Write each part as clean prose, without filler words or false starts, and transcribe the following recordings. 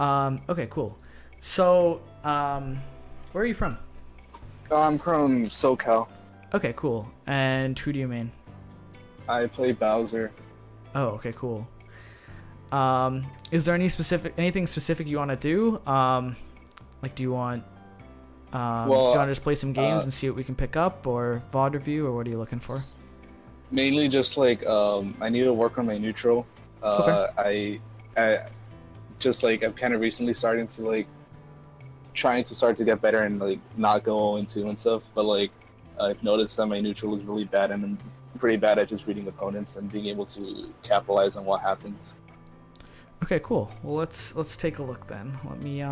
Okay, cool. So, where are you from? I'm from SoCal. Okay, cool. And who do you main? I play Bowser. Oh, okay, cool. Is there anything specific you want to do? Like, do you want to just play some games and see what we can pick up, or VOD review, or what are you looking for? Mainly just like I need to work on my neutral. Okay. I just like I'm kind of recently starting to like trying to start to get better and like not go into and stuff. But like I've noticed that my neutral is really bad, and I'm pretty bad at just reading opponents and being able to capitalize on what happens. Okay, cool. Well, let's take a look then. Let me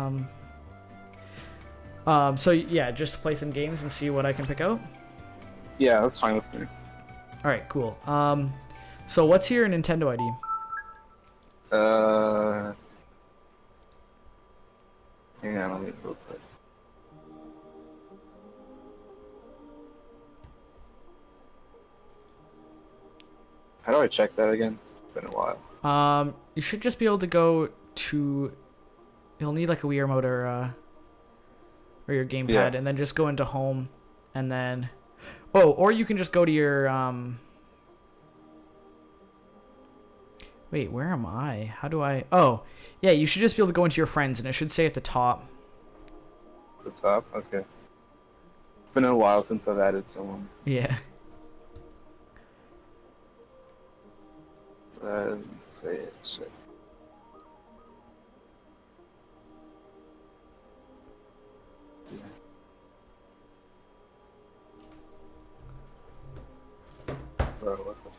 so yeah, just play some games and see what I can pick out. Yeah, that's fine with me. All right, cool. So what's your Nintendo ID? Hang on, let me real quick. How do I check that again? It's been a while. You should just be able to go to. You'll need like a Wii remote or your gamepad, Yeah. and then just go into home, and then, or you can just go to your Wait, where am I? How do I? Oh, yeah, you should just be able to go into your friends, and it should say at the top. The top? Okay. It's been a while since I've added someone. Yeah. Let's say it. Shit. Yeah. Bro, what the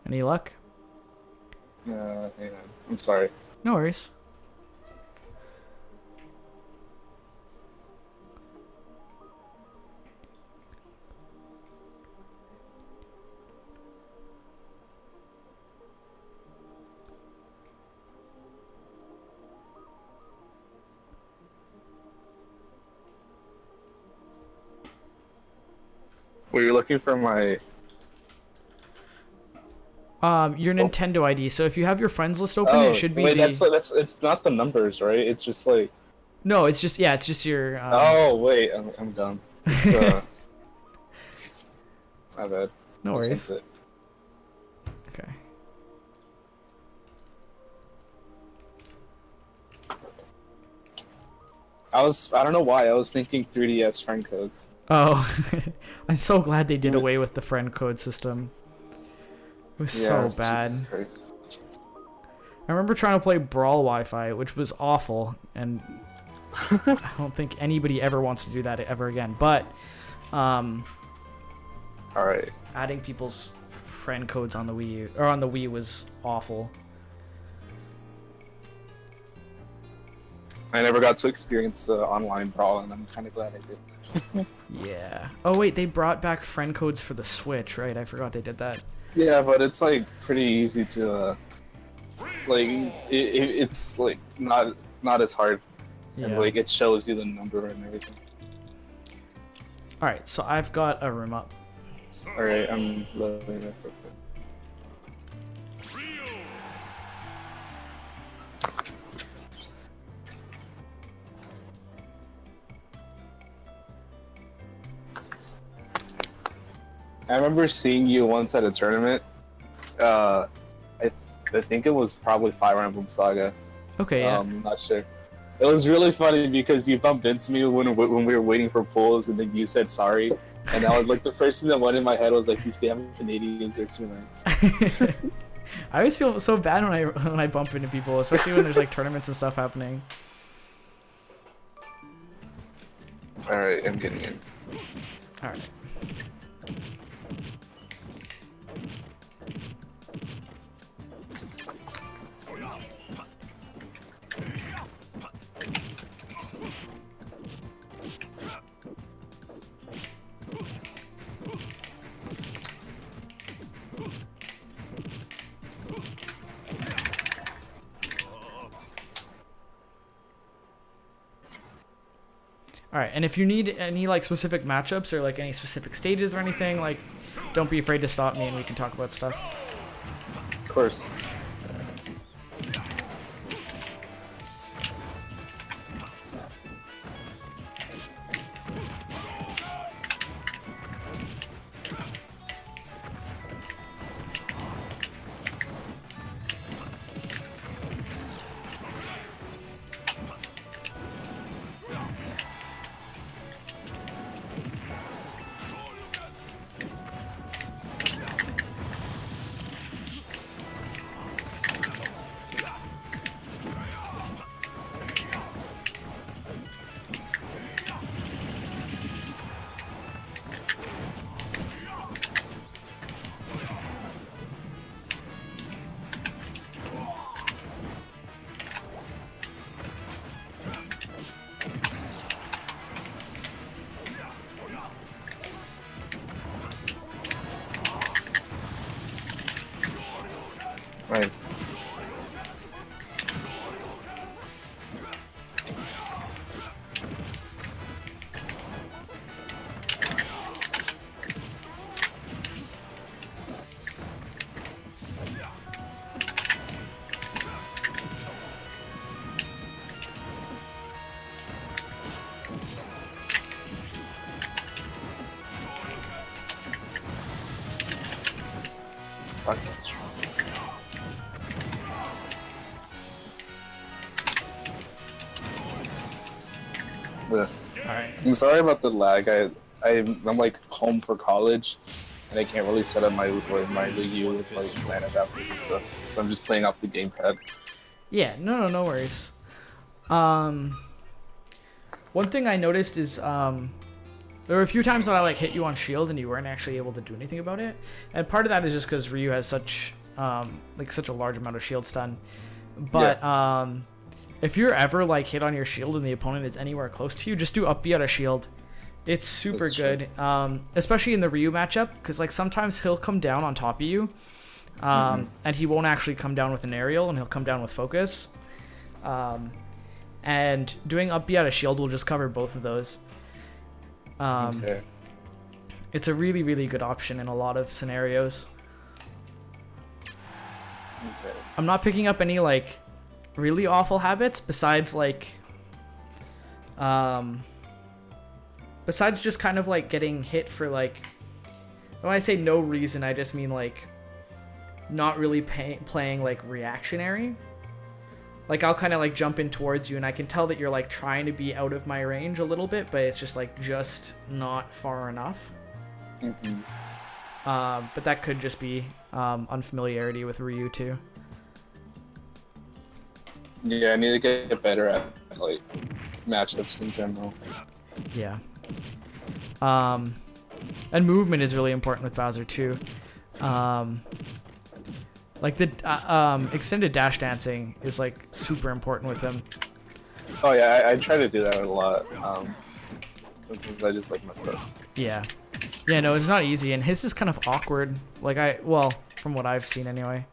Any luck? hang on. I'm sorry. No worries. Were you looking for my... Your Nintendo ID. So if you have your friends list open, Oh, it should be wait, the. that's it's not the numbers, right? It's just like... No, it's just it's just your. Oh, wait, I'm dumb. It's, my bad. No worries. That's it. Okay. I don't know why, I was thinking 3DS friend codes. Oh, I'm so glad they did away with the friend code system. It was so bad. Jesus Christ. I remember trying to play Brawl Wi-Fi, which was awful, and I don't think anybody ever wants to do that ever again. But, Alright. adding people's friend codes on the Wii or on the Wii was awful. I never got to experience online Brawl, and I'm kind of glad I did. Yeah. Oh wait, they brought back friend codes for the Switch, right? I forgot they did that. Yeah, but it's like pretty easy to like it's like not as hard, Yeah. and like it shows you the number and everything. All right, so I've got a room up. All right, I'm loading it real quick. I remember seeing you once at a tournament. I think it was probably Fire Emblem Saga. Okay, yeah. I'm not sure. It was really funny because you bumped into me when we were waiting for pulls, and then you said sorry, and I was like, the first thing that went in my head was like, these damn Canadians are too nice. I always feel so bad when I bump into people, especially when there's like tournaments and stuff happening. All right, I'm getting in. All right. All right, and if you need any like specific matchups or like any specific stages or anything, like, don't be afraid to stop me and we can talk about stuff. Of course. Nice. Fuck, that's wrong. Yeah. All right. I'm sorry about the lag. I'm like home for college, and I can't really set up my Wii U with like LAN adapters and stuff. So I'm just playing off the gamepad. Yeah, no worries. One thing I noticed is there were a few times that I like hit you on shield and you weren't actually able to do anything about it, and part of that is just because Ryu has such such a large amount of shield stun. But yeah. If you're ever like hit on your shield and the opponent is anywhere close to you, just do up B out of shield. It's super good, especially in the Ryu matchup, because like sometimes he'll come down on top of you, and he won't actually come down with an aerial, and he'll come down with focus. And doing up B out of shield will just cover both of those. Okay. It's a really, really good option in a lot of scenarios. Okay. I'm not picking up any like really awful habits besides like besides just kind of like getting hit for like, when I say no reason, I just mean like not really playing like reactionary. Like I'll kind of like jump in towards you and I can tell that you're like trying to be out of my range a little bit, but it's just like just not far enough. But that could just be unfamiliarity with Ryu too. Yeah, I need to get better at like matchups in general. Yeah. And movement is really important with Bowser too. Like the extended dash dancing is like super important with him. Oh yeah, I try to do that a lot. Sometimes I just like mess up. Yeah. Yeah, no, it's not easy, and his is kind of awkward. Like well, from what I've seen anyway.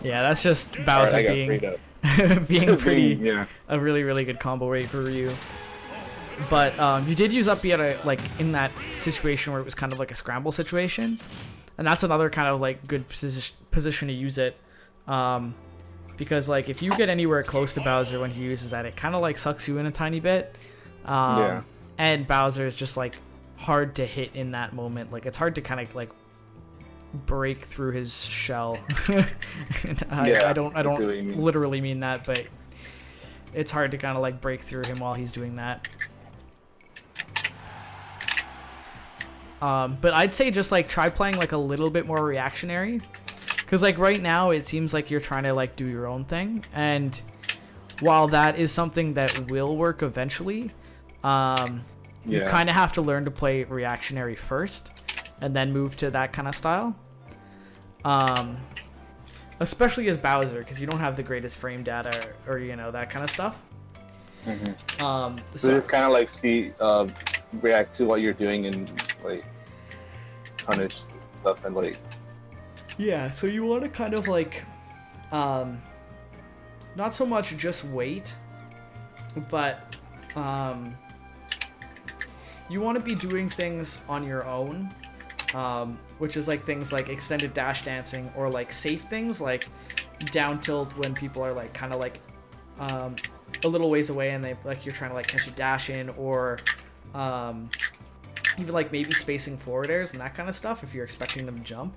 Yeah, that's just Bowser being pretty a really, really good combo rate for Ryu. But you did use up B at a, like in that situation where it was kind of like a scramble situation, and that's another kind of like good position to use it, because like if you get anywhere close to Bowser when he uses that, it kind of like sucks you in a tiny bit. And Bowser is just like hard to hit in that moment. Like it's hard to kind of like break through his shell. Yeah, I don't I see what you mean. literally mean that, but it's hard to kind of like break through him while he's doing that. But I'd say just like try playing like a little bit more reactionary, because like right now it seems like you're trying to like do your own thing, and while that is something that will work eventually, you kind of have to learn to play reactionary first and then move to that kind of style. Especially as Bowser, because you don't have the greatest frame data or you know, that kind of stuff. So just kind of like react to what you're doing and like punish stuff and like. Yeah, so you want to kind of like, not so much just wait, but you want to be doing things on your own, which is like things like extended dash dancing, or like safe things like down tilt when people are like kind of like a little ways away and they like you're trying to like catch a dash in, or even like maybe spacing forward airs and that kind of stuff if you're expecting them to jump.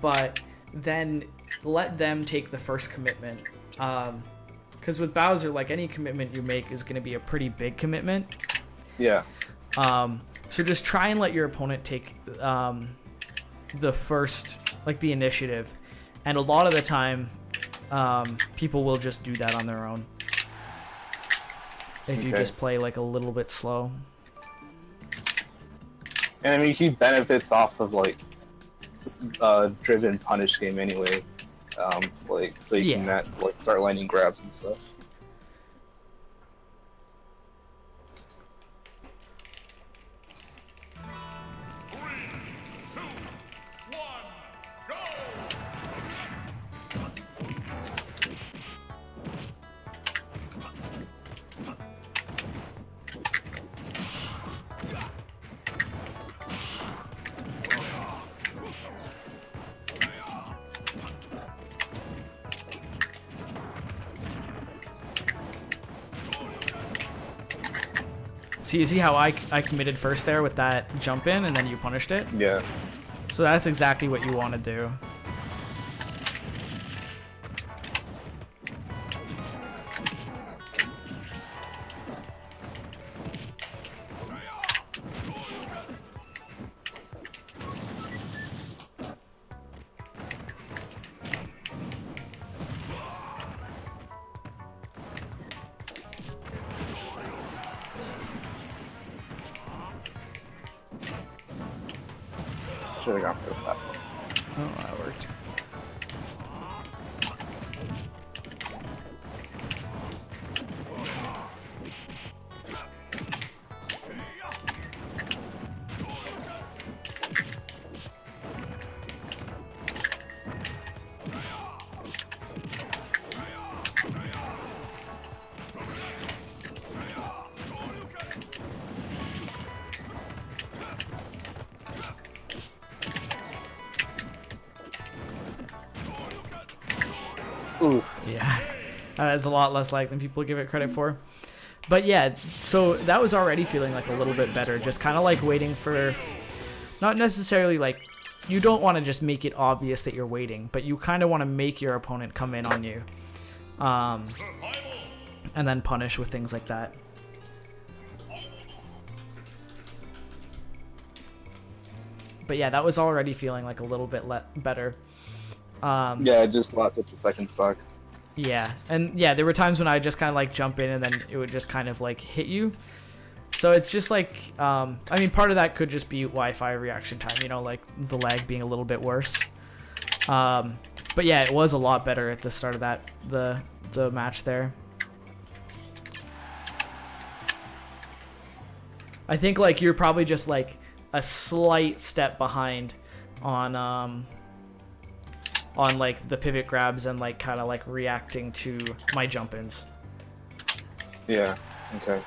But then let them take the first commitment, because with Bowser, like any commitment you make is going to be a pretty big commitment. Yeah. So just try and let your opponent take the first, like the initiative, and a lot of the time people will just do that on their own if you just play like a little bit slow. And I mean, he benefits off of like driven punish game anyway, like so you can like start landing grabs and stuff. See, you see how I committed first there with that jump in and then you punished it? Yeah. So that's exactly what you want to do. Should have gone for the platform. Oh, that worked. Oof. Yeah, that is a lot less like than people give it credit for. But yeah, so that was already feeling like a little bit better. Just kind of like waiting for, not necessarily like, you don't want to just make it obvious that you're waiting, but you kind of want to make your opponent come in on you, and then punish with things like that. But yeah, that was already feeling like a little bit better. Yeah, it just lost at the second stock. Yeah, and yeah, there were times when I just kind of like jump in and then it would just kind of like hit you. So it's just like, I mean, part of that could just be Wi-Fi reaction time, you know, like the lag being a little bit worse. But yeah, it was a lot better at the start of the match there. I think like you're probably just like a slight step behind on like the pivot grabs and like kind of like reacting to my jump-ins. Yeah, okay.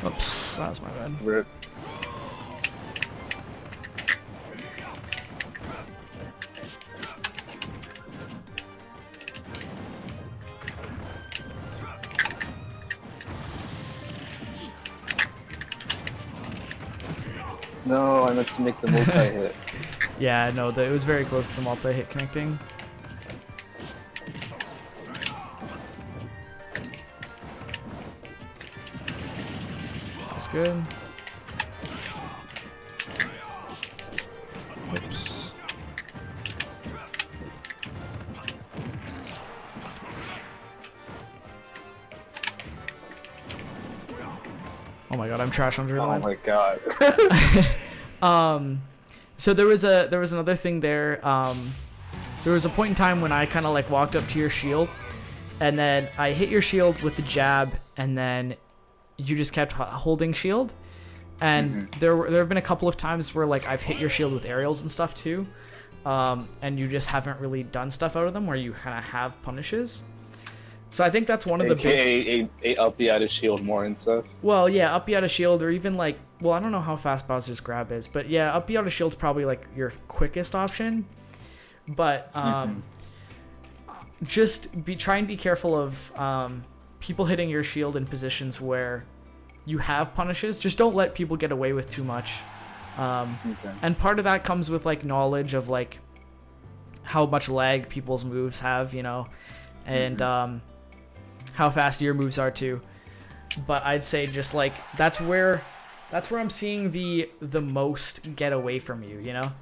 Oops, that was my bad. Rip. No, I meant to make the multi-hit. Yeah, no, it was very close to the multi-hit connecting. That's good. Oops. Oh my god, I'm trash on Dreamland. Oh my god. So there was another thing there. There was a point in time when I kind of like walked up to your shield, and then I hit your shield with the jab, and then you just kept holding shield. And there have been a couple of times where like I've hit your shield with aerials and stuff too, and you just haven't really done stuff out of them where you kind of have punishes. So I think that's one of the big... a up you out of shield more and stuff. Well, yeah, up you out of shield, or even like... Well, I don't know how fast Bowser's grab is, but yeah, up you out of shield's probably like your quickest option. But just try and be careful of people hitting your shield in positions where you have punishes. Just don't let people get away with too much. And part of that comes with like knowledge of like how much lag people's moves have, you know, and how fast your moves are too. But I'd say just like that's where I'm seeing the most get away from you, you know?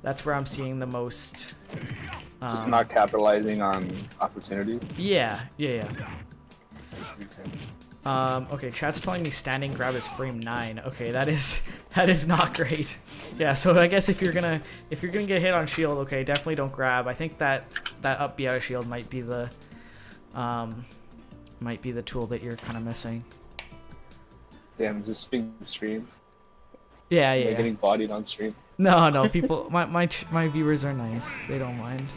That's where I'm seeing the most just not capitalizing on opportunities. Yeah. Okay, chat's telling me standing grab is frame 9. Okay, that is not great. Yeah, so I guess if you're gonna get hit on shield, okay, definitely don't grab. I think that up B out of shield might be the tool that you're kind of missing. Damn, just speaking the stream. Yeah. Getting bodied on stream. No, people, my viewers are nice. They don't mind.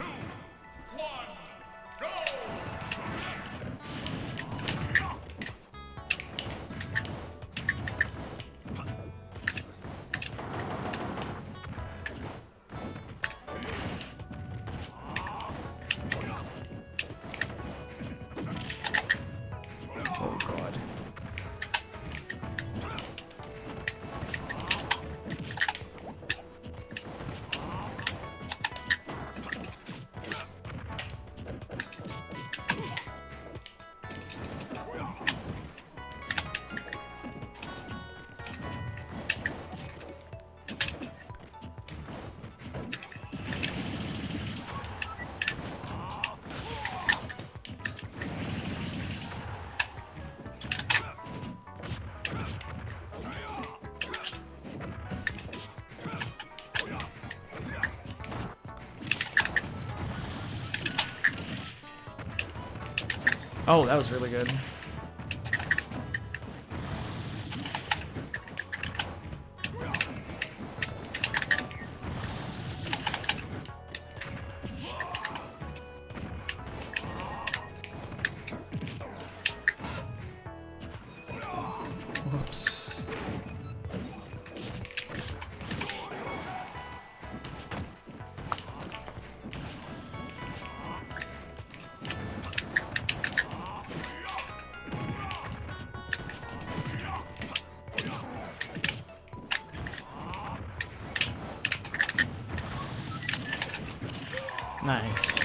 Oh god. Oh, that was really good. Whoops. Nice.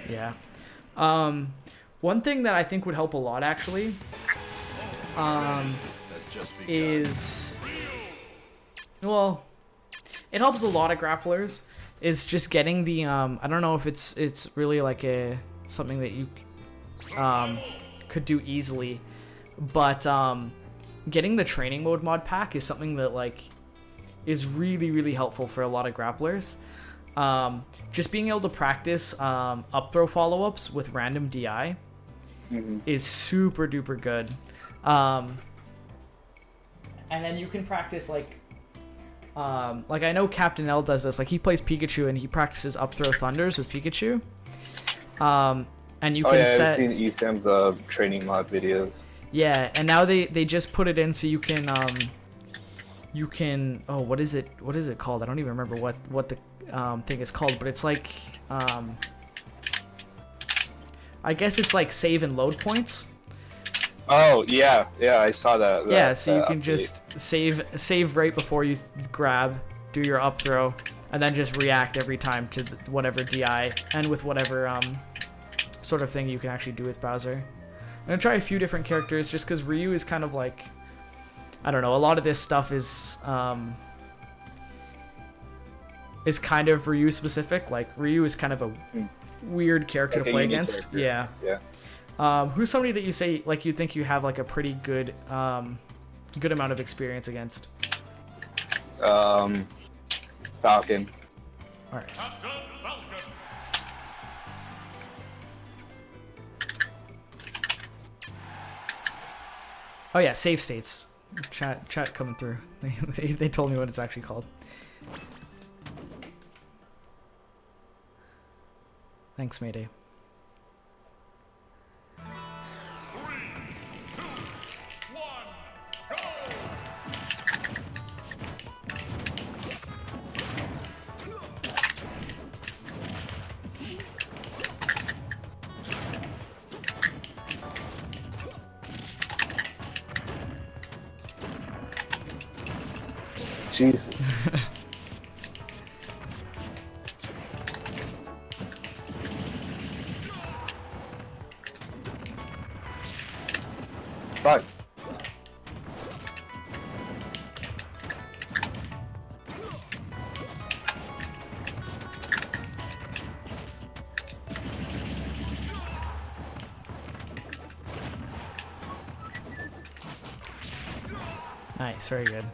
Yeah. One thing that I think would help a lot actually is, well, it helps a lot of grapplers, is just getting the I don't know if it's really like something that you could do easily, but getting the training mode mod pack is something that like is really helpful for a lot of grapplers. Just being able to practice up throw follow-ups with random DI is super duper good. And then you can practice like Like I know Captain L does this. Like he plays Pikachu and he practices up throw thunders with Pikachu. And you can set. I've seen ESAM's training mod videos. Yeah, and now they just put it in so you can oh, what is it called? I don't even remember what the thing is called, but it's like I guess it's like save and load points. Oh yeah, I saw that. Yeah, so you can update. just save right before you grab, do your up throw, and then just react every time to whatever DI and with whatever sort of thing you can actually do with Bowser. I'm gonna try a few different characters just because Ryu is kind of like, I don't know, a lot of this stuff is kind of Ryu specific. Like Ryu is kind of a weird character to play against. Character. Yeah. Who's somebody that you say like you think you have like a pretty good good amount of experience against? Falcon. All right. Oh yeah, save states. Chat coming through. They told me what it's actually called. Thanks, Mayday. Jesus. Fuck. Nice, very good.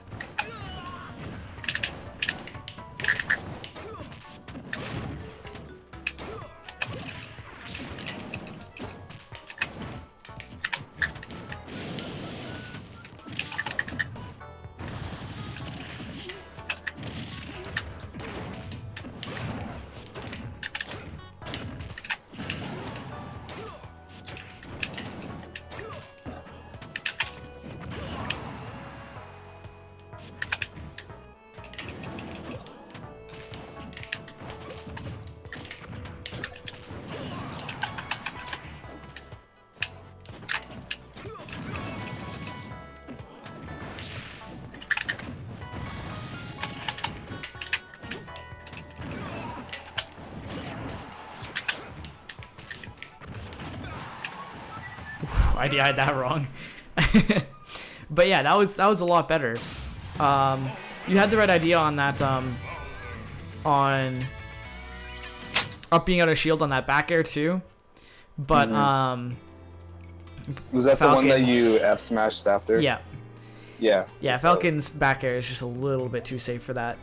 I had that wrong. But yeah, that was a lot better. You had the right idea on that on up being out of shield on that back air too. But was that Falcon's, the one that you F smashed after? Yeah. Yeah. Falcon's back air is just a little bit too safe for that.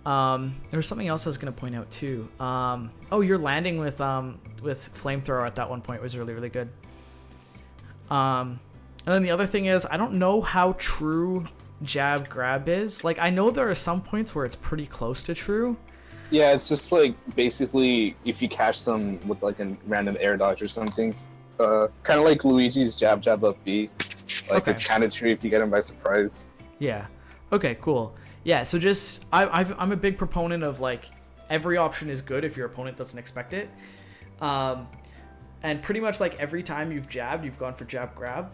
There was something else I was gonna point out too. Oh, your landing with flamethrower at that one point was really, really good. And then the other thing is, I don't know how true jab grab is. Like, I know there are some points where it's pretty close to true. Yeah, it's just like basically if you catch them with like a random air dodge or something, kind of like Luigi's jab up B. Like okay. It's kind of true if you get him by surprise. Yeah. Okay. Cool. Yeah. So just I'm a big proponent of like every option is good if your opponent doesn't expect it. And pretty much like every time you've jabbed, you've gone for jab grab.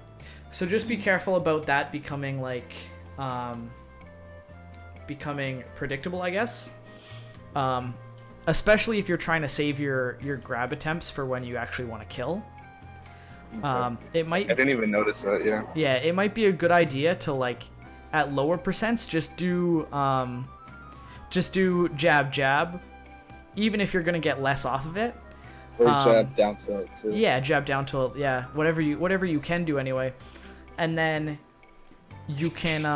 So just be careful about that becoming like becoming predictable, I guess. Especially if you're trying to save your grab attempts for when you actually want to kill. It might. I didn't even notice that. Yeah. Yeah, it might be a good idea to like at lower percents just do jab, even if you're gonna get less off of it. Or jab down tilt too. Yeah, jab down tilt. Yeah, whatever you can do anyway, and then you can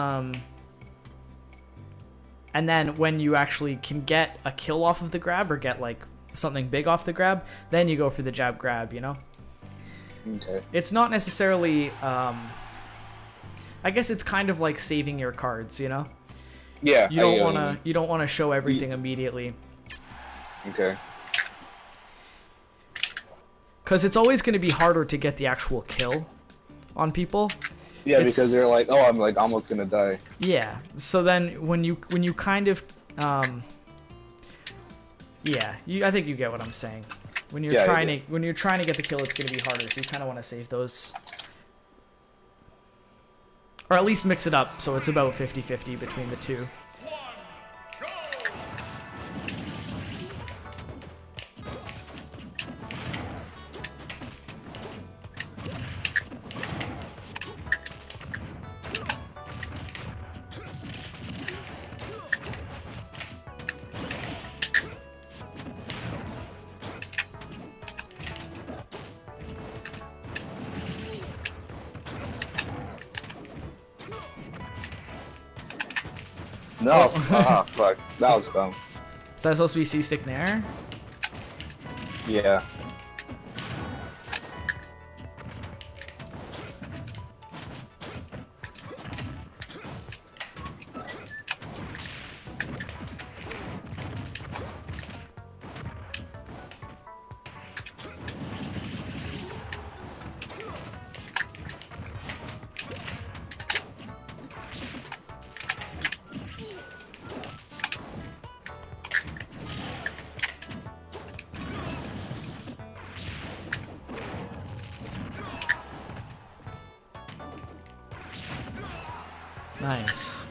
and then when you actually can get a kill off of the grab or get like something big off the grab, then you go for the jab grab. You know. Okay. It's not necessarily. I guess it's kind of like saving your cards. You know. Yeah. You don't wanna show everything immediately. Okay. Because it's always going to be harder to get the actual kill on people. Yeah, because they're like, oh, I'm like almost gonna die. Yeah. So then when you kind of yeah, I think you get what I'm saying. When you're trying to get the kill, it's going to be harder. So you kind of want to save those, or at least mix it up so it's about 50-50 between the two. No, fuck. That was dumb. Is that supposed to be C-Stick Nair? Yeah. Nice.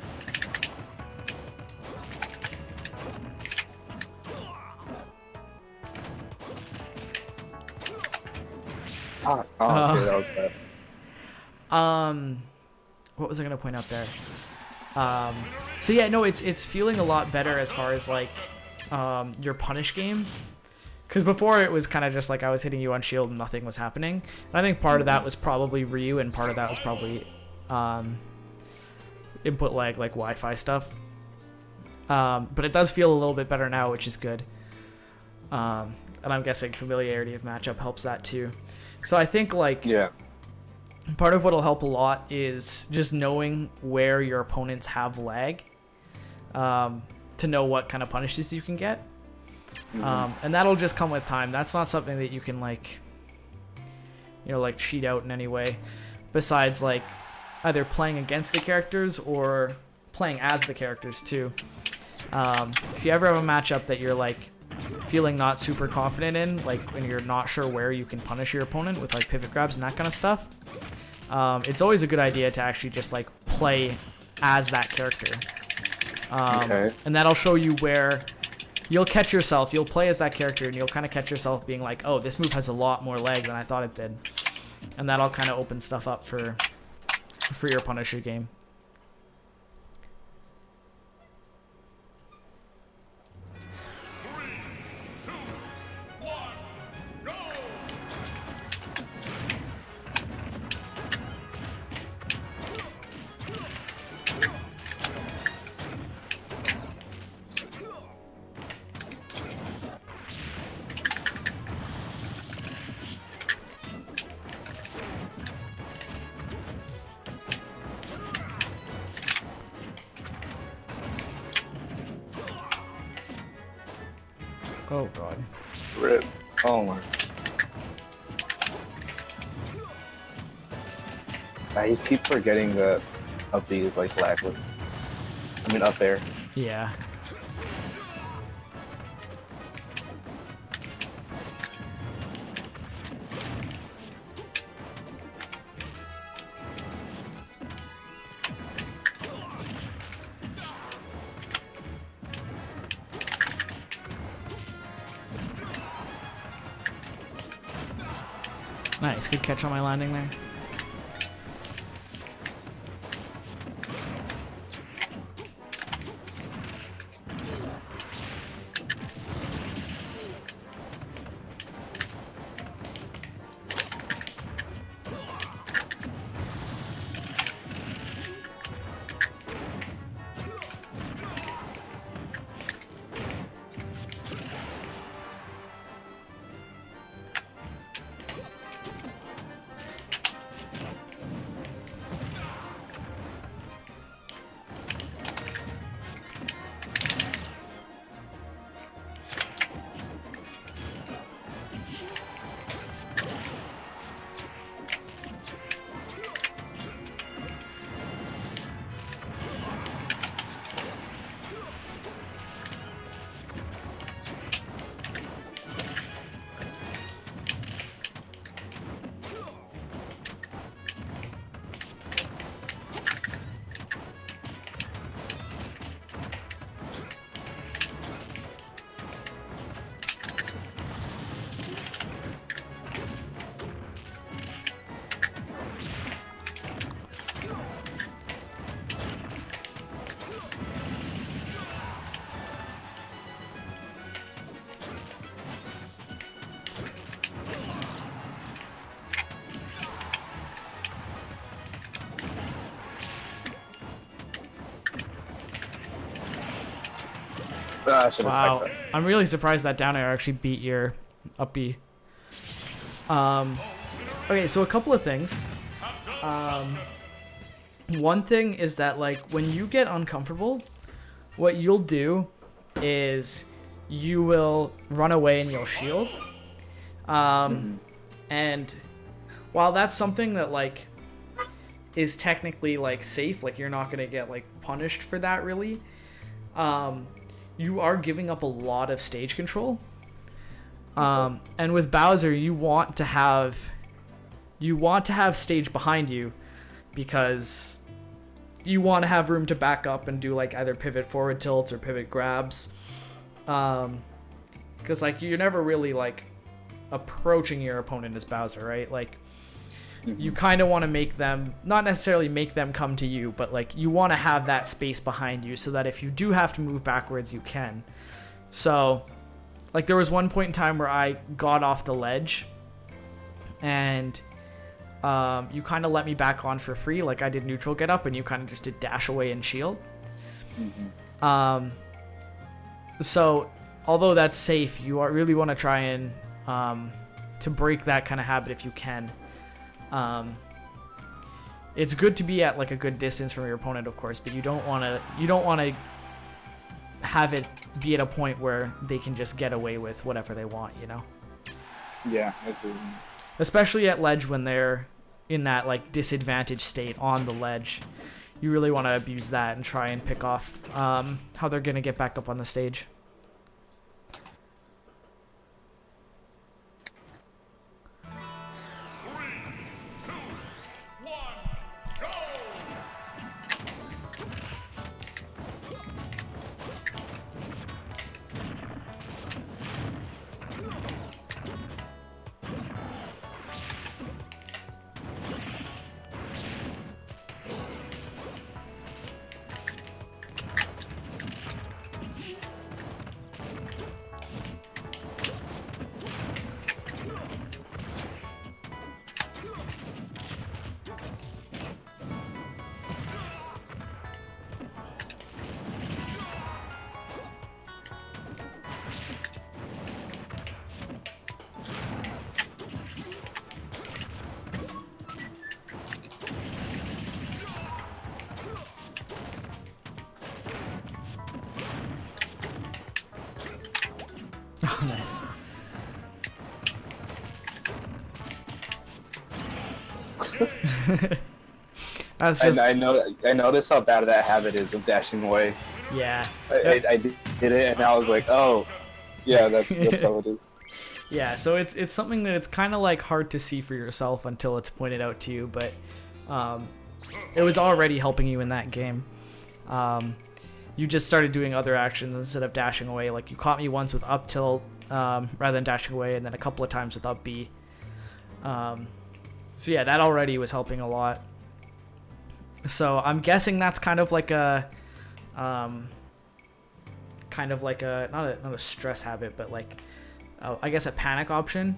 Fuck. Oh, okay, that was bad. What was I gonna point out there? So yeah, no, it's feeling a lot better as far as like your punish game. Because before it was kind of just like I was hitting you on shield and nothing was happening. And I think part of that was probably Ryu, and part of that was probably input lag, like Wi-Fi stuff. But it does feel a little bit better now, which is good. And I'm guessing familiarity of matchup helps that too. So I think like part of what'll help a lot is just knowing where your opponents have lag, to know what kind of punishes you can get. And that'll just come with time. That's not something that you can like, you know, like cheat out in any way, besides like either playing against the characters or playing as the characters too. If you ever have a matchup that you're like feeling not super confident in, like when you're not sure where you can punish your opponent with like pivot grabs and that kind of stuff, it's always a good idea to actually just like play as that character. And that'll show you where you'll catch yourself. You'll play as that character and you'll kind of catch yourself being like, oh, this move has a lot more lag than I thought it did. And that'll kind of open stuff up for your Punisher game. Oh god. Rip. Oh my. I keep forgetting that up B is like lagless. I mean up air. Yeah. Nice, good catch on my landing there. I should have Wow, that. I'm really surprised that down air actually beat your up B. Okay, so a couple of things. One thing is that like when you get uncomfortable, what you'll do is you will run away and you'll shield. And while that's something that like is technically like safe, like you're not gonna get like punished for that really, you are giving up a lot of stage control. And with Bowser, you want to have stage behind you because you want to have room to back up and do like either pivot forward tilts or pivot grabs. Because like you're never really like approaching your opponent as Bowser, right? Like you kind of want to make them, not necessarily make them come to you, but like you want to have that space behind you so that if you do have to move backwards, you can. So like there was one point in time where I got off the ledge and you kind of let me back on for free. Like I did neutral get up and you kind of just did dash away and shield. So although that's safe, you really want to try and to break that kind of habit if you can. It's good to be at like a good distance from your opponent, of course, but you don't want to have it be at a point where they can just get away with whatever they want, you know? Yeah, absolutely. Especially at ledge when they're in that like disadvantaged state on the ledge. You really want to abuse that and try and pick off how they're going to get back up on the stage. Oh, nice. That's just... I noticed how bad that habit is of dashing away. Yeah. I did it and I was like, oh, yeah, that's how it is. Yeah, so it's something that it's kind of like hard to see for yourself until it's pointed out to you, but it was already helping you in that game. You just started doing other actions instead of dashing away. Like you caught me once with up tilt rather than dashing away, and then a couple of times with up B. So yeah, that already was helping a lot. So I'm guessing that's kind of like a not a stress habit, but like I guess a panic option.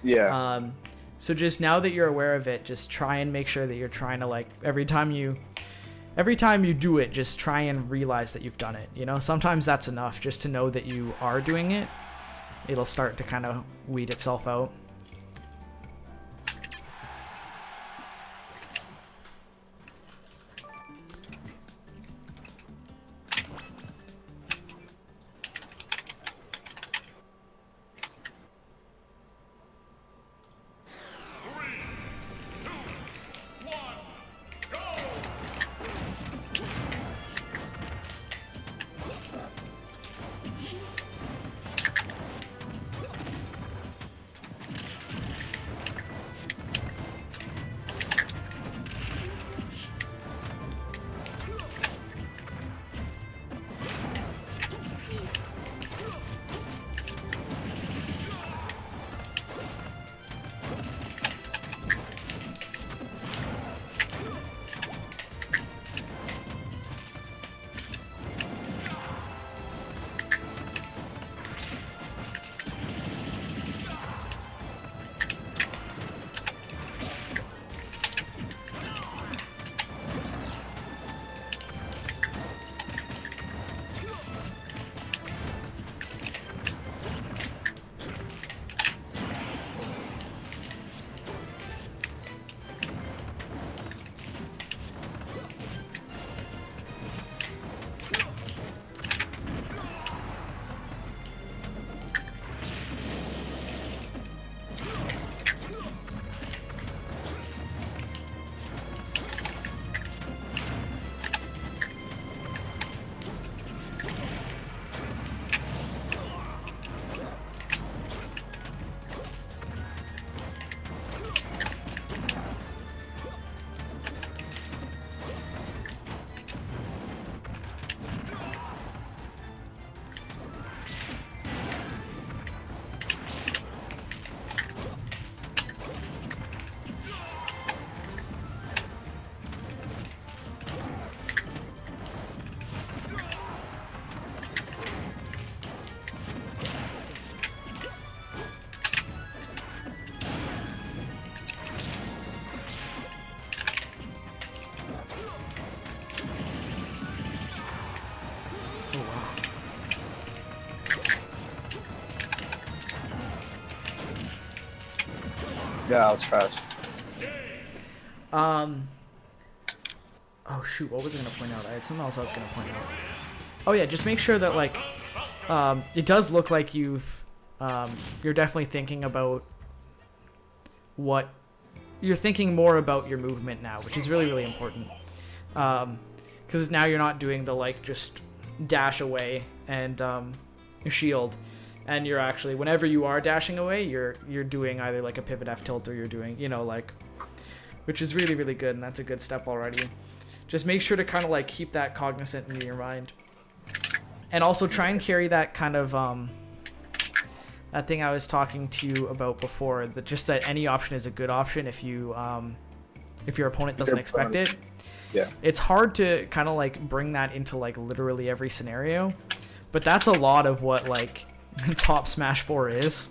Yeah. So just now that you're aware of it, just try and make sure that you're trying to like every time you do it, just try and realize that you've done it. You know, sometimes that's enough just to know that you are doing it. It'll start to kind of weed itself out. Yeah, I was trash. Oh shoot, what was I gonna point out? I had something else I was gonna point out. Oh yeah, just make sure that like, it does look like you're definitely thinking about you're thinking more about your movement now, which is really, really important. Because now you're not doing the like just dash away and shield, and you're actually, whenever you are dashing away, you're doing either like a pivot F tilt, or you're doing, like, which is really, really good, and that's a good step already. Just make sure to kind of like keep that cognizant in your mind, and also try and carry that kind of that thing I was talking to you about before, that any option is a good option if your opponent doesn't expect it. Yeah. It's hard to kind of like bring that into like literally every scenario, but that's a lot of what like top Smash 4 is.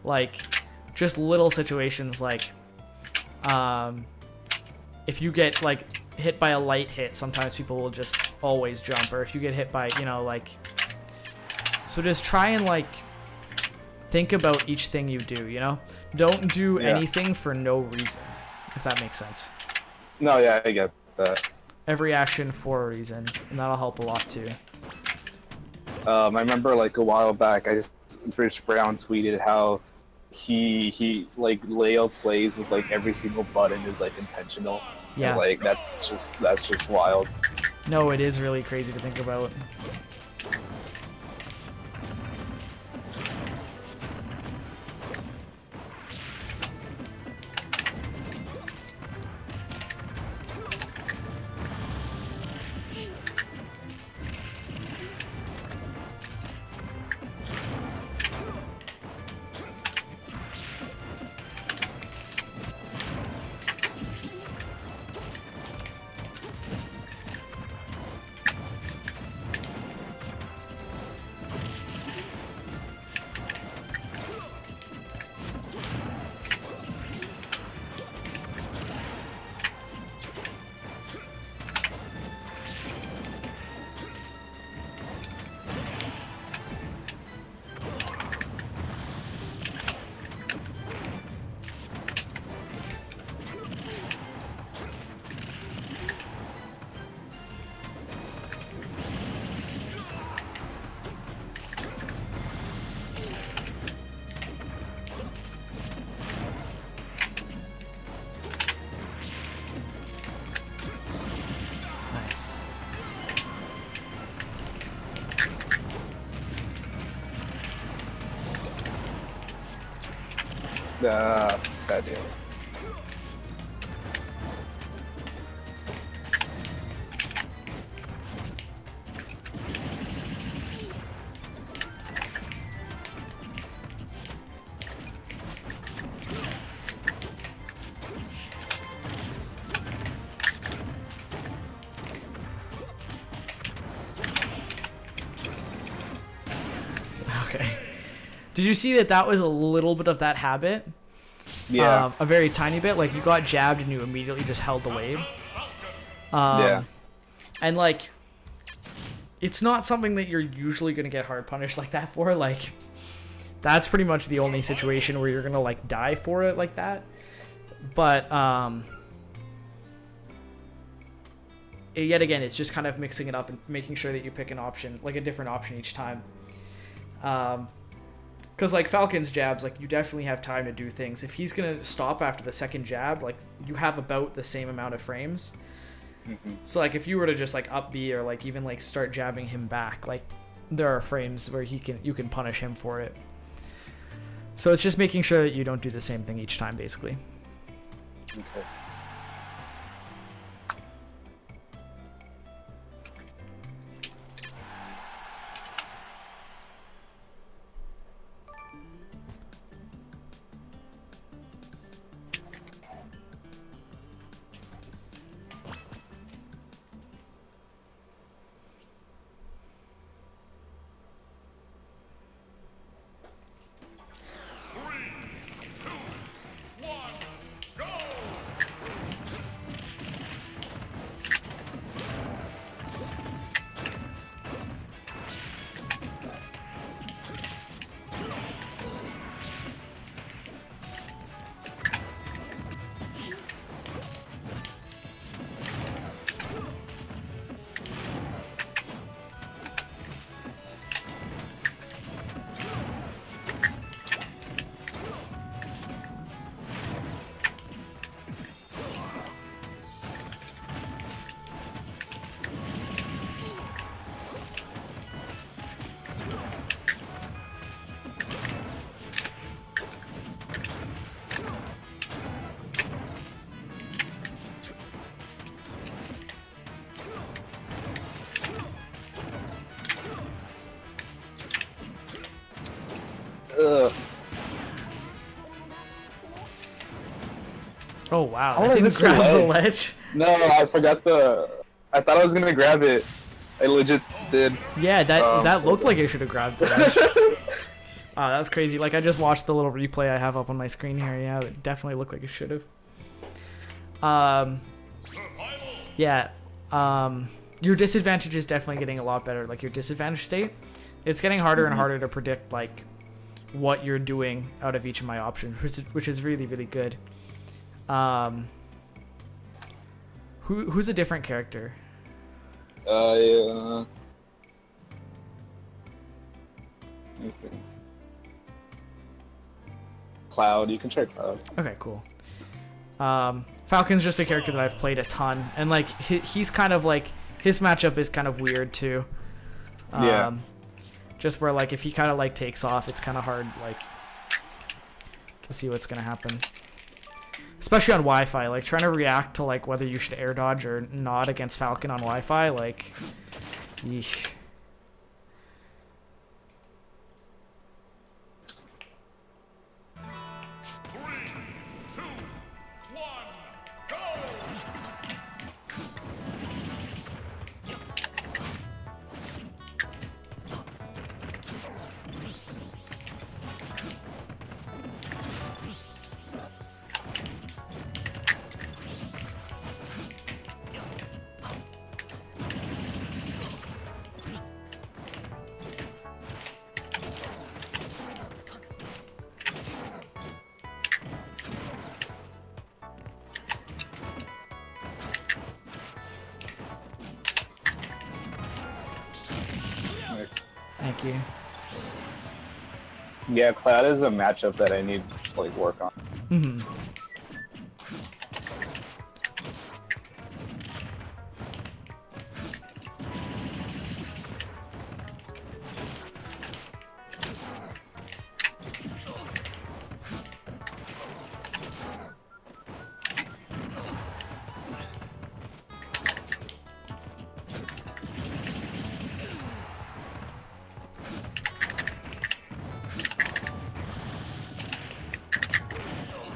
Like, just little situations like, if you get like hit by a light hit, sometimes people will just always jump, or if you get hit by, like, so just try and like think about each thing you do, don't do anything for no reason, if that makes sense. No, yeah, I get that. Every action for a reason, and that'll help a lot too. I remember like a while back, British Brown tweeted how he like Leo plays with like every single button is like intentional. Yeah. And, like that's just wild. No, it is really crazy to think about. Bad deal. Okay. Did you see that was a little bit of that habit? Yeah. A very tiny bit. Like, you got jabbed and you immediately just held the wave. Yeah. And, like, it's not something that you're usually going to get hard punished like that for. Like, that's pretty much the only situation where you're going to, like, die for it like that. But, yet again, it's just kind of mixing it up and making sure that you pick an option, like a different option each time. Because, like, Falcon's jabs, like, you definitely have time to do things. If he's going to stop after the second jab, like, you have about the same amount of frames. Mm-hmm. So, like, if you were to just, like, up B or, like, even, like, start jabbing him back, like, there are frames where you can punish him for it. So it's just making sure that you don't do the same thing each time, basically. Okay. Oh wow, Oh, I didn't this is grab the ledge. ledge. No, I forgot I thought I was gonna grab it. I legit did. Yeah, that looked like I should have grabbed the ledge. Oh, that's crazy. Like, I just watched the little replay I have up on my screen here. Yeah, it definitely looked like it should have. Yeah. Your disadvantage is definitely getting a lot better. Like, your disadvantage state, it's getting harder and harder to predict, like, what you're doing out of each of my options, which is really, really good. Who's a different character? Yeah. Okay. Cloud, you can try Cloud. Okay, cool. Falcon's just a character that I've played a ton, and like he's kind of like, his matchup is kind of weird too. Yeah. Just where like if he kind of like takes off, it's kind of hard like to see what's gonna happen. Especially on Wi-Fi, like trying to react to like whether you should air dodge or not against Falcon on Wi-Fi, like, yeesh. Thank you. Yeah, Cloud is a matchup that I need to like work on. Mm-hmm.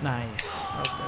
Nice. That was good.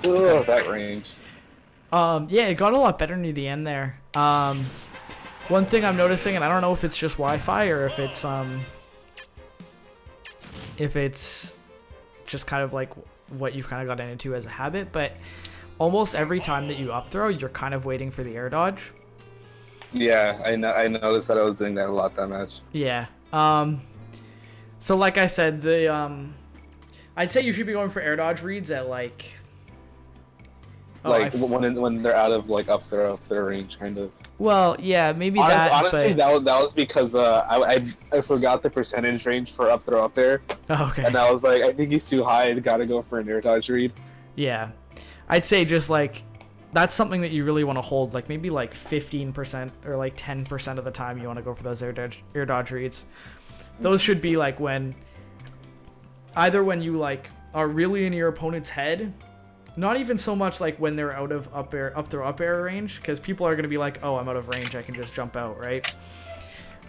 Ugh, that range. Yeah, it got a lot better near the end there. One thing I'm noticing, and I don't know if it's just Wi-Fi or if it's just kind of like what you've kind of gotten into as a habit, but almost every time that you up throw, you're kind of waiting for the air dodge. Yeah, I noticed that I was doing that a lot that match. Yeah. So like I said, I'd say you should be going for air dodge reads at like. When they're out of like up throw range, kind of. Well, yeah, maybe Honestly, but... that was because I forgot the percentage range for up throw up there. Oh, okay. And I was like, I think he's too high. I gotta go for an air dodge read. Yeah, I'd say just like that's something that you really want to hold. Like maybe like 15% or like 10% of the time you want to go for those air dodge reads. Those should be like when you like are really in your opponent's head. Not even so much like when they're out of up throw up air range, because people are gonna be like, oh, I'm out of range, I can just jump out, right?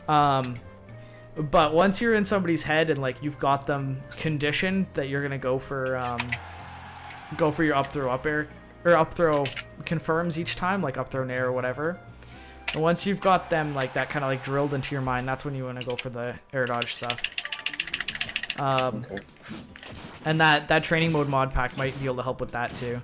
But once you're in somebody's head and like you've got them conditioned that you're gonna go for your up throw up air, or up throw confirms each time, like up throw nair or whatever. And once you've got them like that kind of like drilled into your mind, that's when you want to go for the air dodge stuff. Okay. And that training mode mod pack might be able to help with that too.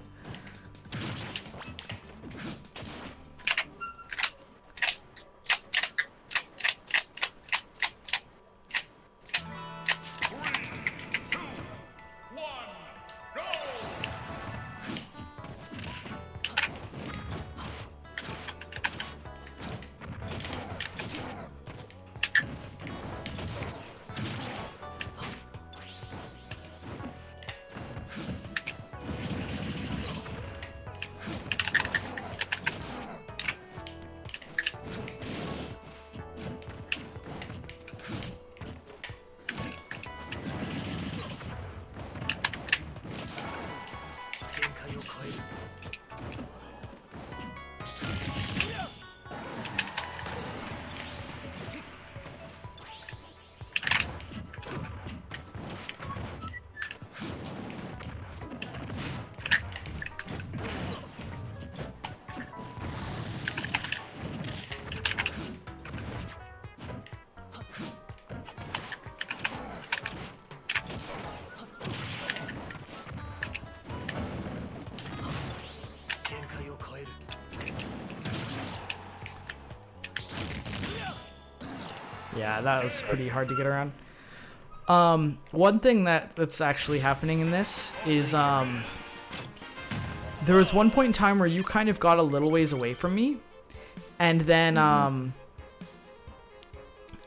Yeah, that was pretty hard to get around. One thing that's actually happening in this is there was one point in time where you kind of got a little ways away from me, and then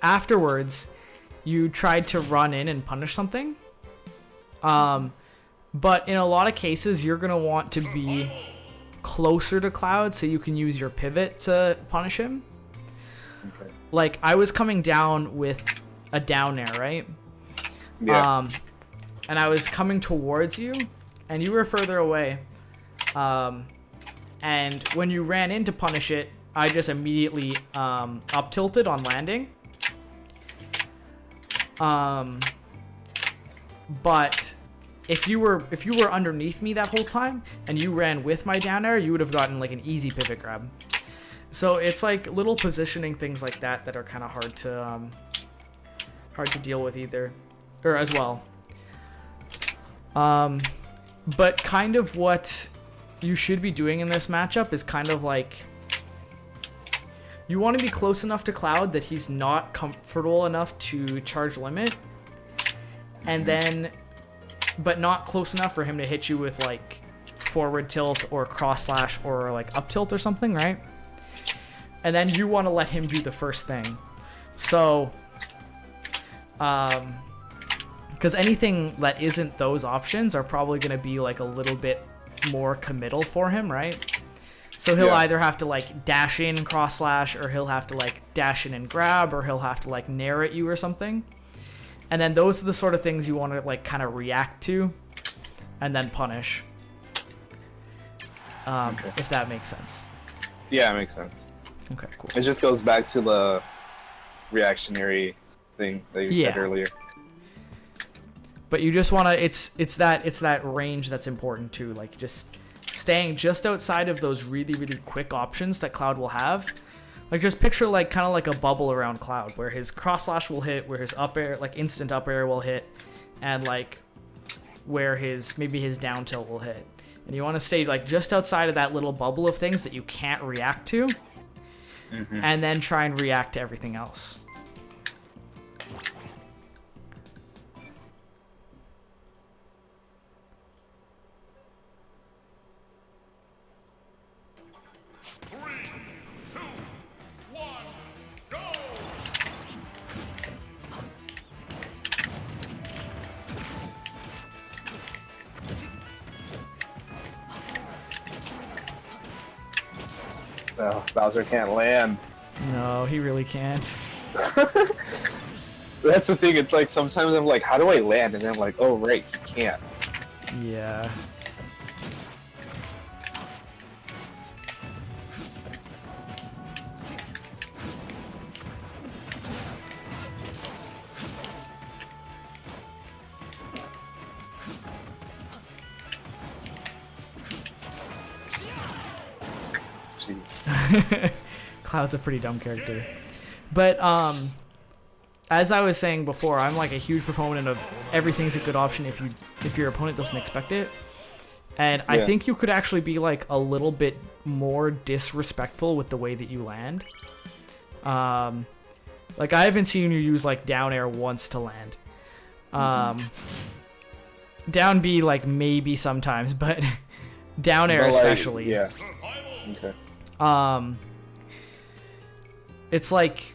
afterwards you tried to run in and punish something. But in a lot of cases you're gonna want to be closer to Cloud so you can use your pivot to punish him. Okay. Like, I was coming down with a down air, right? Yeah. And I was coming towards you, and you were further away. And when you ran in to punish it, I just immediately up tilted on landing. But if you were underneath me that whole time and you ran with my down air, you would have gotten like an easy pivot grab. So it's like little positioning things like that are kind of hard to deal with either, or as well. But kind of what you should be doing in this matchup is kind of like, you want to be close enough to Cloud that he's not comfortable enough to charge limit, and then, but not close enough for him to hit you with like forward tilt or cross slash or like up tilt or something, right? And then you want to let him do the first thing. So, because anything that isn't those options are probably going to be like a little bit more committal for him, right? So he'll either have to like dash in cross slash, or he'll have to like dash in and grab, or he'll have to like nair at you or something. And then those are the sort of things you want to like kind of react to and then punish. Okay. If that makes sense. Yeah, it makes sense. Okay, cool. It just goes back to the reactionary thing that you said earlier. But you just want to, it's that range that's important too, like just staying just outside of those really, really quick options that Cloud will have. Like, just picture like kind of like a bubble around Cloud where his cross slash will hit, where his up air, like instant up air will hit, and like where his, maybe his down tilt will hit. And you want to stay like just outside of that little bubble of things that you can't react to, and then try and react to everything else. No, Bowser can't land. No, he really can't. That's the thing, it's like sometimes I'm like, how do I land? And then I'm like, oh right, he can't. Yeah. Cloud's a pretty dumb character. But as I was saying before, I'm like a huge proponent of everything's a good option if your opponent doesn't expect it. And I think you could actually be like a little bit more disrespectful with the way that you land. Like I haven't seen you use like down air once to land. Down B like maybe sometimes, but down air especially. Yeah. Okay. It's like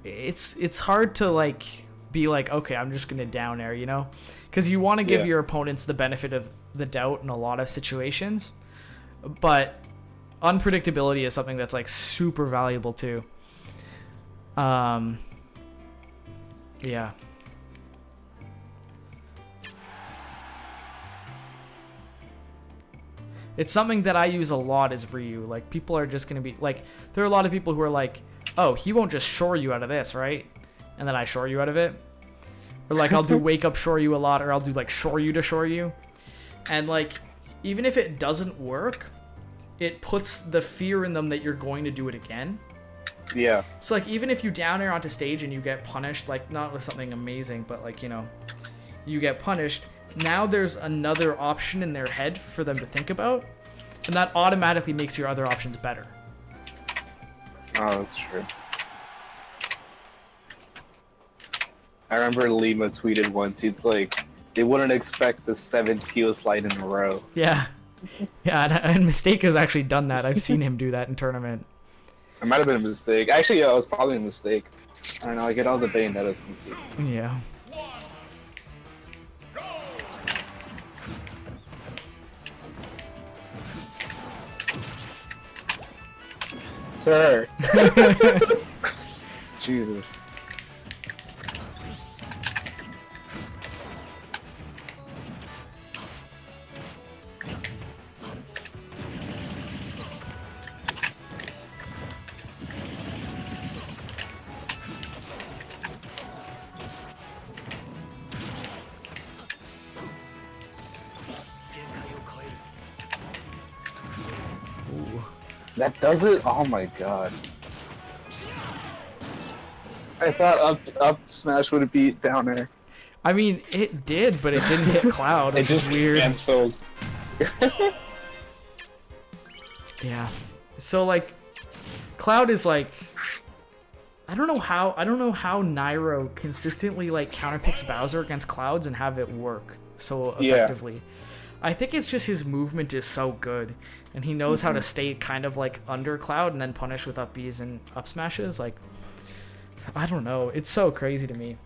it's hard to like be like, okay, I'm just gonna down air, you know, because you want to give your opponents the benefit of the doubt in a lot of situations, but unpredictability is something that's like super valuable too. Yeah. It's something that I use a lot as Ryu. Like, people are just going to be... Like, there are a lot of people who are like, oh, he won't just shore you out of this, right? And then I shore you out of it. Or, like, I'll do wake up shore you a lot, or I'll do, like, shore you to shore you. And, like, even if it doesn't work, it puts the fear in them that you're going to do it again. Yeah. So, like, even if you down air onto stage and you get punished, like, not with something amazing, but, like, you know, you get punished... Now there's another option in their head for them to think about, and that automatically makes your other options better. Oh, that's true. I remember Lima tweeted once, he's like, they wouldn't expect the 7 Peel slide in a row. Yeah. Yeah, and Mistake has actually done that. I've seen him do that in tournament. It might have been a mistake. Actually, yeah, it was probably a mistake. I don't know, I get all the Bayonetta's confused. Yeah. Sir. Jesus. That does it? Oh my god. I thought up smash would have beat down air. I mean, it did, but it didn't hit Cloud, which it just is weird. Canceled. Yeah. So like, Cloud is like, I don't know how Nairo consistently like counterpicks Bowser against Clouds and have it work so effectively. Yeah. I think it's just his movement is so good, and he knows how to stay kind of like under Cloud and then punish with up Bs and up smashes. Like, I don't know, it's so crazy to me.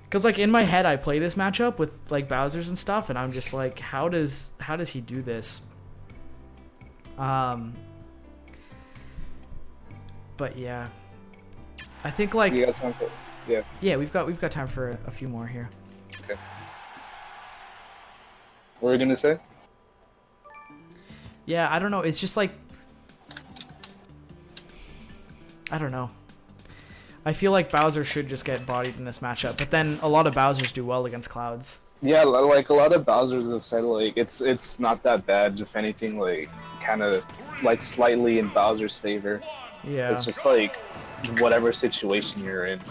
Cause like in my head, I play this matchup with like Bowser's and stuff, and I'm just like, how does he do this? But yeah, I think like you got time for yeah, we've got time for a few more here. Okay. What were you gonna say? Yeah, I don't know. It's just like, I don't know. I feel like Bowser should just get bodied in this matchup, but then a lot of Bowsers do well against Clouds. Yeah, like a lot of Bowsers have said like it's not that bad. If anything, like kind of like slightly in Bowser's favor. Yeah. It's just like whatever situation you're in.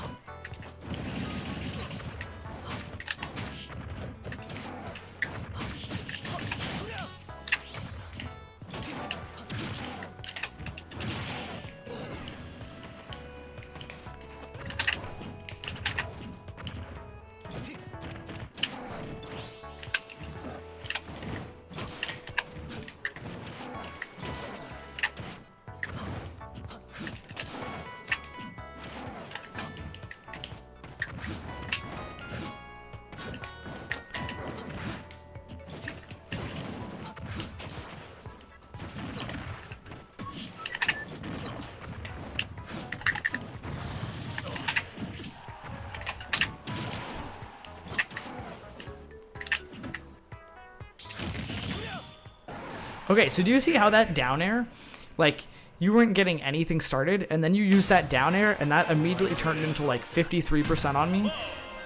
Okay, so do you see how that down air, like, you weren't getting anything started, and then you used that down air, and that immediately turned into, like, 53% on me,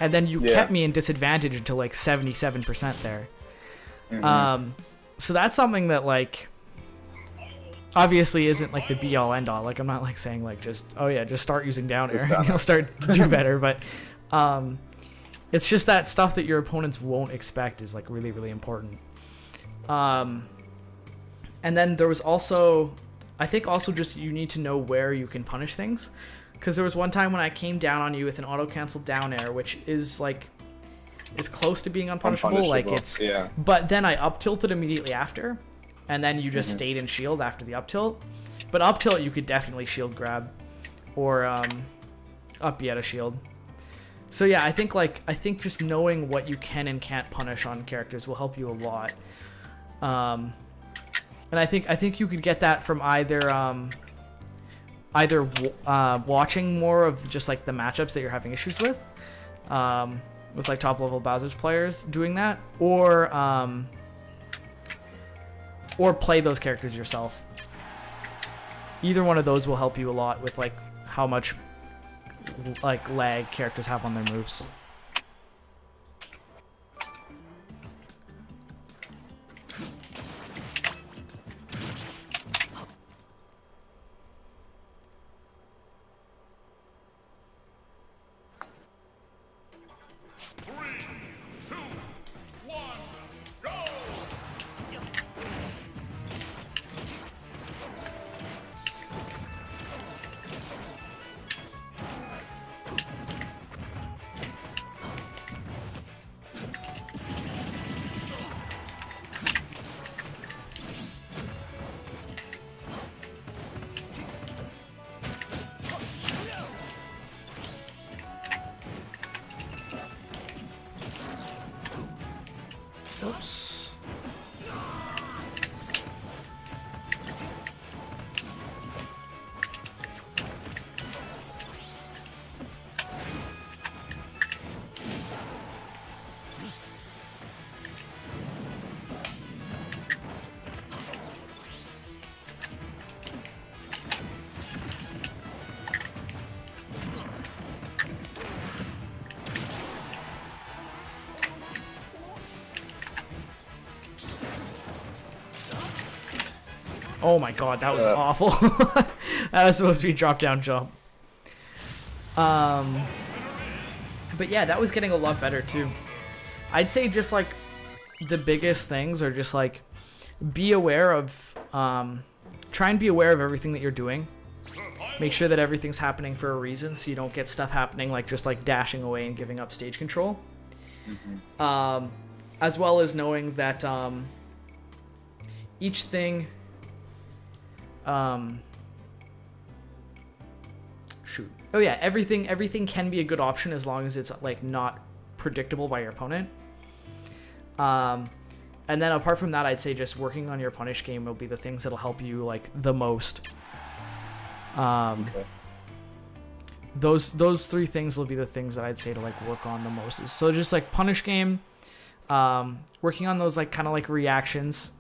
and then you kept me in disadvantage until, like, 77% there. So that's something that, like, obviously isn't like the be all end all. Like I'm not like saying like just just start using down air Just down and you'll start to do better, but it's just that stuff that your opponents won't expect is like really, really important. And then there was also, I think also just you need to know where you can punish things, because there was one time when I came down on you with an auto cancel down air, which is like is close to being unpunishable. Like it's but then I up tilted immediately after, and then you just stayed in shield after the up tilt. But up tilt you could definitely shield grab or up B out of shield. So yeah, I think just knowing what you can and can't punish on characters will help you a lot. And I think you could get that from either watching more of just like the matchups that you're having issues with like top level Bowser's players doing that, or play those characters yourself. Either one of those will help you a lot with like how much like lag characters have on their moves. Oops. Oh my god, that was awful. That was supposed to be drop down jump. But yeah, that was getting a lot better too. I'd say just like the biggest things are just like be aware of try and be aware of everything that you're doing. Make sure that everything's happening for a reason, so you don't get stuff happening like just like dashing away and giving up stage control. As well as knowing that each thing shoot. Oh yeah, everything can be a good option as long as it's like not predictable by your opponent. And then apart from that, I'd say just working on your punish game will be the things that'll help you like the most. Those three things will be the things that I'd say to like work on the most. So just like punish game, working on those like kind of like reactions,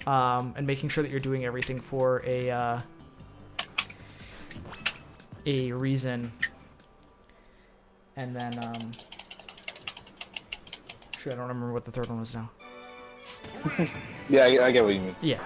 and making sure that you're doing everything for a reason. And then shoot, I don't remember what the third one was now. Yeah, I get what you mean. Yeah.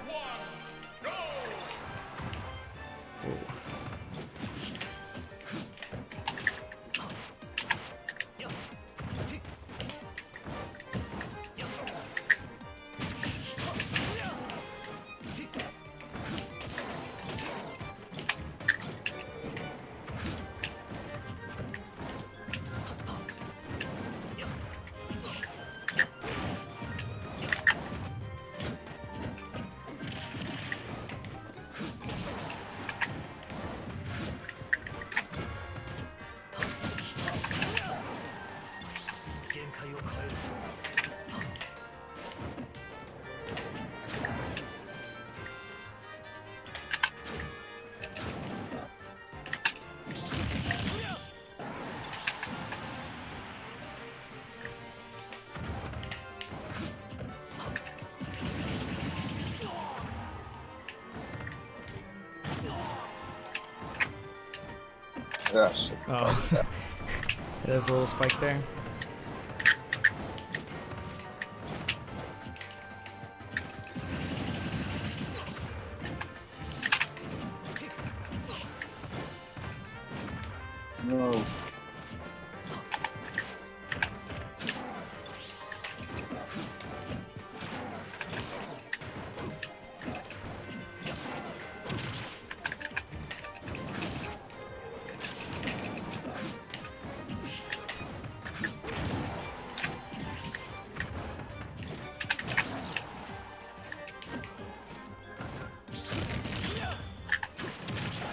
Oh, shit. Oh. There's a little spike there.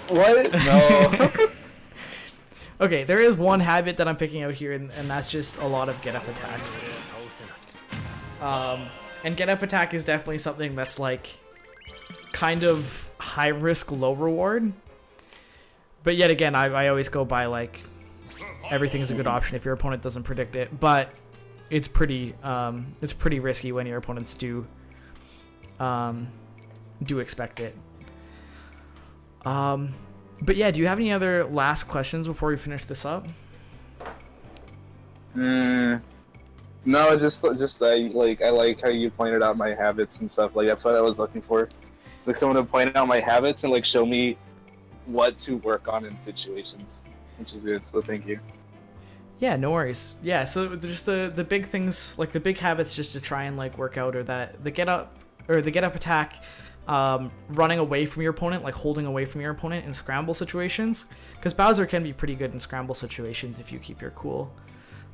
What? No. Okay, there is one habit that I'm picking out here, and that's just a lot of get-up attacks. And get-up attack is definitely something that's like kind of high risk, low reward. But yet again, I always go by like everything is a good option if your opponent doesn't predict it. But it's pretty risky when your opponents do expect it. But yeah, do you have any other last questions before we finish this up? No, just I like how you pointed out my habits and stuff. Like that's what I was looking for. It's like someone to point out my habits and like show me what to work on in situations, which is good. So thank you. Yeah, no worries. Yeah, so just the big things, like the big habits, just to try and like work out, or that the get up attack. Running away from your opponent, like holding away from your opponent in scramble situations, because Bowser can be pretty good in scramble situations if you keep your cool.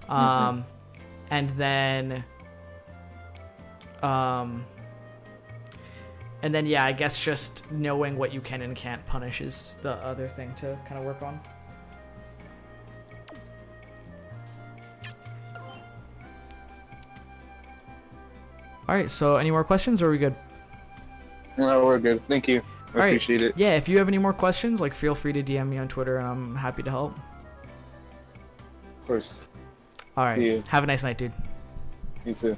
And then yeah, I guess just knowing what you can and can't punish is the other thing to kind of work on. All right, so any more questions, or are we good? No, we're good. Thank you. I appreciate it. Yeah, if you have any more questions, like feel free to DM me on Twitter, and I'm happy to help. Of course. All right. See you. Have a nice night, dude. You too.